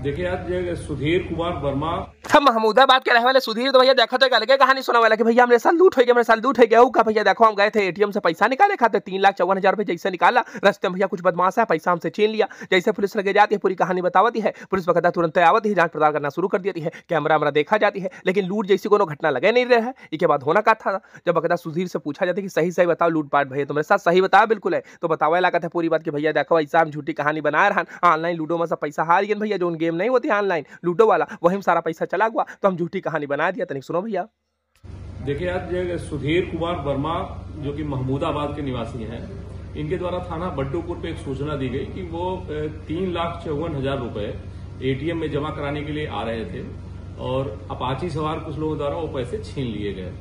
देखिए आज ये सुधीर कुमार वर्मा हम महमूदाबाद के रहने वाले सुधीर तो भैया देखो तो अलग कहानी सुना वाला कि भैया मेरे साथ लूट हो गया, मेरे साथ लूट हो गया। का भैया देखो हम गए थे एटीएम से पैसा निकाले, खाते 3,54,000 रुपए जैसे निकाला, रास्ते में भैया कुछ बदमाश है पैसा हमसे छीन लिया। जैसे पुलिस लगे जाती है पूरी कहानी बतावती है, पुलिस वक्त तुरंत आवती है, जांच पड़ताल करना शुरू कर देती है, कैमरा वैमरा देखा जाती है, लेकिन लूट जैसी कोनो घटना लगे नहीं रहा है। इसके बाद होना का था, जब बकदा सुधीर से पूछा जाता है कि सही सही बताओ लूटपाट भैया तो मेरे साथ सही बताया बिल्कुल है, तो बतावा लगा था पूरी बात कि भैया देखो ऐसा हम झूठी कहानी बना रहा ऑनलाइन लूडो में सब पैसा हार गए भैया, जो गेम नहीं होती ऑनलाइन लूडो वाला वही में सारा पैसा चला हुआ, तो हम झूठी कहानी बना दिया। तनिक सुनो भैया। देखिए आज ये सुधीर कुमार वर्मा जो कि महमूदाबाद के निवासी हैं, इनके द्वारा थाना बड्डूपुर पे एक सूचना दी गई कि वो 3,54,000 रुपए एटीएम में जमा कराने के लिए आ रहे थे और अपाची सवार कुछ लोगों द्वारा वो पैसे छीन लिए गए।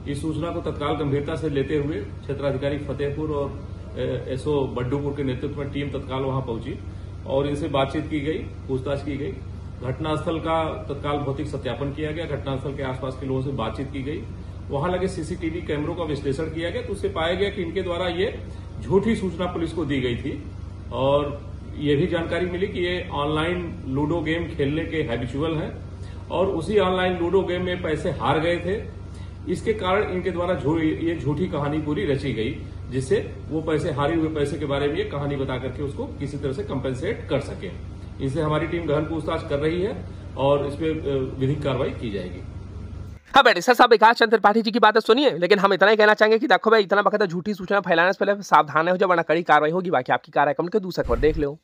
इस सूचना को तत्काल गंभीरता से लेते हुए क्षेत्राधिकारी फतेहपुर और एसओ बड्डूपुर के नेतृत्व में टीम तत्काल वहां पहुंची और इनसे बातचीत की गई, पूछताछ की गई। घटनास्थल का तत्काल भौतिक सत्यापन किया गया, घटनास्थल के आसपास के लोगों से बातचीत की गई, वहां लगे सीसीटीवी कैमरों का विश्लेषण किया गया, तो उससे पाया गया कि इनके द्वारा ये झूठी सूचना पुलिस को दी गई थी और ये भी जानकारी मिली कि ये ऑनलाइन लूडो गेम खेलने के हैबिचुअल हैं और उसी ऑनलाइन लूडो गेम में पैसे हार गए थे। इसके कारण इनके द्वारा ये झूठी कहानी पूरी रची गई, जिससे वो पैसे हारे हुए पैसे के बारे में ये कहानी बता करके उसको किसी तरह से कंपेंसेट कर सके। इनसे हमारी टीम गहन पूछताछ कर रही है और इस पे विधिक कार्रवाई की जाएगी। हाँ बेटे सर साहब विकास चंद्र त्रिपाठी जी की बातें सुनिए, लेकिन हम इतना ही कहना चाहेंगे कि देखो भाई इतना बखत झूठी सूचना फैलाने से पहले सावधान हो जाओ, वरना कड़ी कार्रवाई होगी। बाकी आपकी कार्य अकाउंट के दूसरा खबर देख लो।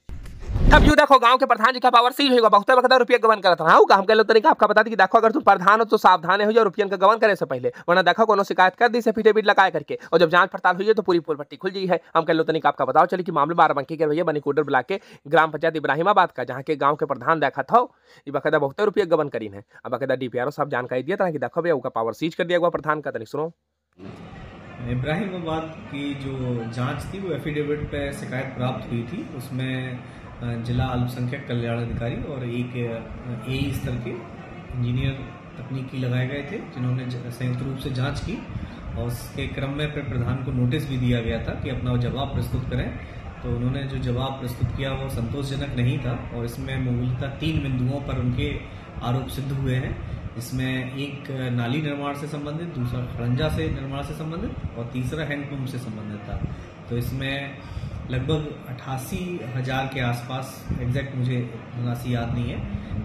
अब यू देखो गांव के प्रधान जी का पावर सीज होगा, बहुत बखत रुपया गबन करता रहा हम कह लो तरीका आपका बता दी कि देखो अगर तुम प्रधान हो तो सावधान हो जाओ रुपया का गबन करे से पहले, वरना देखो कोनो शिकायत कर दी से एफिडेविट लगा करके और जब जांच पड़ताल हुई है तो पूरी पोल पट्टी खुल गई है। हम कह लो तरीका आपका बताओ चलिए कि मामले बाराबंकी के भैया बनीकोडर ब्लॉक के ग्राम पंचायत इब्राहिमाबाद का, जहाँ के गाँव के प्रधान देखा था ये बकायदा बहुत रुपया गबन करीन है। अब बकायदा डीपीआरओ साहब जानकारी दिया था कि देखो भैया उनका पावर सीज कर दिया हुआ प्रधान का। तनिक सुनो। इब्राहिमाबाद की जो जांच थी वो एफिडेविट पे शिकायत प्राप्त हुई थी, उसमें जिला अल्पसंख्यक कल्याण अधिकारी और एक एई स्तर के इंजीनियर तकनीकी लगाए गए थे, जिन्होंने संयुक्त रूप से जांच की और उसके क्रम में फिर प्रधान को नोटिस भी दिया गया था कि अपना जवाब प्रस्तुत करें। तो उन्होंने जो जवाब प्रस्तुत किया वो संतोषजनक नहीं था और इसमें मूलतः 3 बिंदुओं पर उनके आरोप सिद्ध हुए हैं। इसमें एक नाली निर्माण से संबंधित, दूसरा खड़ंजा से निर्माण से संबंधित और तीसरा हैंडपंप से संबंधित था। तो इसमें लगभग 88,000 के आसपास, एग्जैक्ट मुझे राशि याद नहीं है,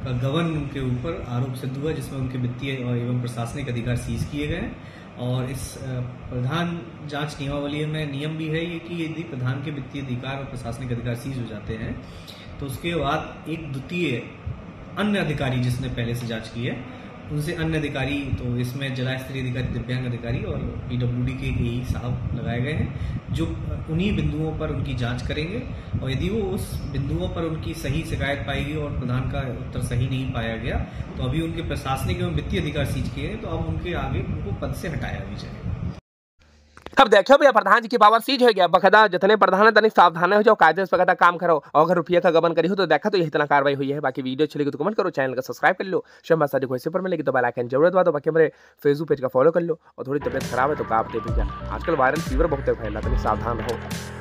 का गबन उनके ऊपर आरोप सिद्ध हुआ, जिसमें उनके वित्तीय एवं प्रशासनिक अधिकार सीज किए गए। और इस प्रधान जांच नियमावली में नियम भी है ये कि यदि प्रधान के वित्तीय अधिकार और प्रशासनिक अधिकार सीज हो जाते हैं तो उसके बाद एक द्वितीय अन्य अधिकारी जिसने पहले से जांच की है उनसे अन्य अधिकारी, तो इसमें जिला स्तरीय अधिकारी, दिव्यांग अधिकारी और पीडब्ल्यूडी के एई साहब लगाए गए हैं, जो उन्हीं बिंदुओं पर उनकी जांच करेंगे और यदि वो उस बिंदुओं पर उनकी सही शिकायत पाएगी और प्रधान का उत्तर सही नहीं पाया गया तो अभी उनके प्रशासनिक एवं वित्तीय अधिकार सीज किए हैं, तो अब उनके आगे उनको पद से हटाया भी जाएगा। अब देखो भैया प्रधान जी की पावर सीज हो गया, बकायदा जितने प्रधान है तनिक सावधान हो जाओ, कायदे से बकायदा काम करो और अगर रुपये का गबन करी हो तो देखा तो यही इतना कार्रवाई हुई है। बाकी वीडियो अच्छी लगी तो कमेंट करो, चैनल का सब्सक्राइब कर लो, शंभा सादी को इसी पर मिलेगी तो बेल आइकन जरूर दबा दो। बाकी हमारे फेसबुक पेज का फॉलो कर लो और थोड़ी तबियत खराब है तो काप दे भैया, आजकल वायरल फीवर बहुत फैला, तनिक सावधान रहो।